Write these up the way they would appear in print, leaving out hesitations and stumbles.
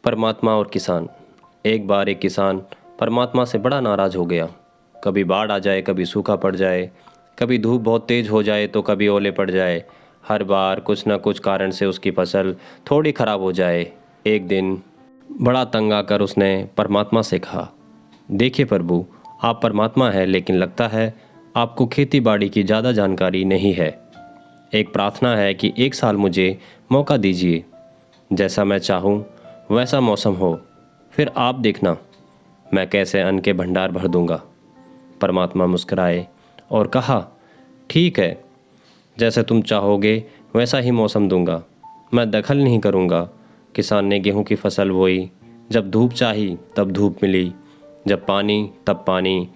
परमात्मा और किसान। एक बार एक किसान परमात्मा से बड़ा नाराज़ हो गया। कभी बाढ़ आ जाए, कभी सूखा पड़ जाए, कभी धूप बहुत तेज़ हो जाए तो कभी ओले पड़ जाए। हर बार कुछ न कुछ कारण से उसकी फसल थोड़ी ख़राब हो जाए। एक दिन बड़ा तंग आकर उसने परमात्मा से कहा, देखिए प्रभु, आप परमात्मा हैं, लेकिन लगता है आपको खेती बाड़ी की ज़्यादा जानकारी नहीं है। एक प्रार्थना है कि एक साल मुझे मौका दीजिए, जैसा मैं चाहूँ वैसा मौसम हो, फिर आप देखना मैं कैसे अन्न के भंडार भर दूंगा। परमात्मा मुस्कुराए और कहा, ठीक है, जैसे तुम चाहोगे वैसा ही मौसम दूंगा, मैं दखल नहीं करूंगा। किसान ने गेहूं की फसल बोई। जब धूप चाही तब धूप मिली, जब पानी तब पानी।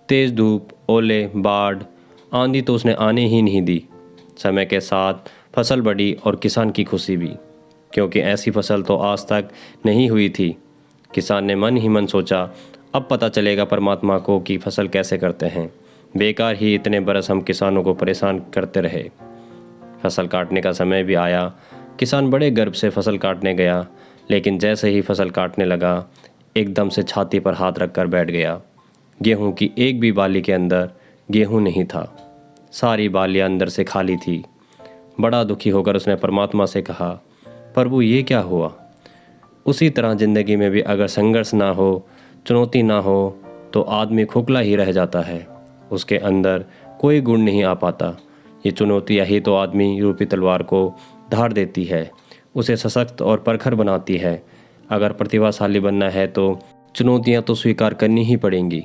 तेज़ धूप, ओले, बाढ़, आंधी तो उसने आने ही नहीं दी। समय के साथ फसल बढ़ी और किसान की खुशी भी, क्योंकि ऐसी फसल तो आज तक नहीं हुई थी। किसान ने मन ही मन सोचा, अब पता चलेगा परमात्मा को कि फसल कैसे करते हैं। बेकार ही इतने बरस हम किसानों को परेशान करते रहे। फसल काटने का समय भी आया। किसान बड़े गर्व से फसल काटने गया, लेकिन जैसे ही फसल काटने लगा, एकदम से छाती पर हाथ रखकर बैठ गया। गेहूं की एक भी बाली के अंदर गेहूं नहीं था। सारी बालियां अंदर से खाली थी। बड़ा दुखी होकर उसने परमात्मा से कहा, प्रभु, ये क्या हुआ? उसी तरह ज़िंदगी में भी अगर संघर्ष ना हो, चुनौती ना हो, तो आदमी खोखला ही रह जाता है। उसके अंदर कोई गुण नहीं आ पाता। ये चुनौतियाँ ही तो आदमी रूपी तलवार को धार देती है, उसे सशक्त और प्रखर बनाती है। अगर प्रतिभाशाली बनना है तो चुनौतियाँ तो स्वीकार करनी ही पड़ेंगी,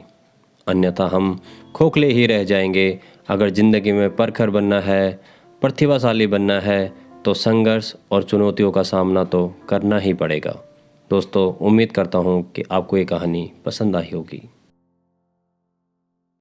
अन्यथा हम खोखले ही रह जाएंगे। अगर ज़िंदगी में प्रखर बनना है, प्रतिभाशाली बनना है, तो संघर्ष और चुनौतियों का सामना तो करना ही पड़ेगा। दोस्तों, उम्मीद करता हूँ कि आपको ये कहानी पसंद आई होगी।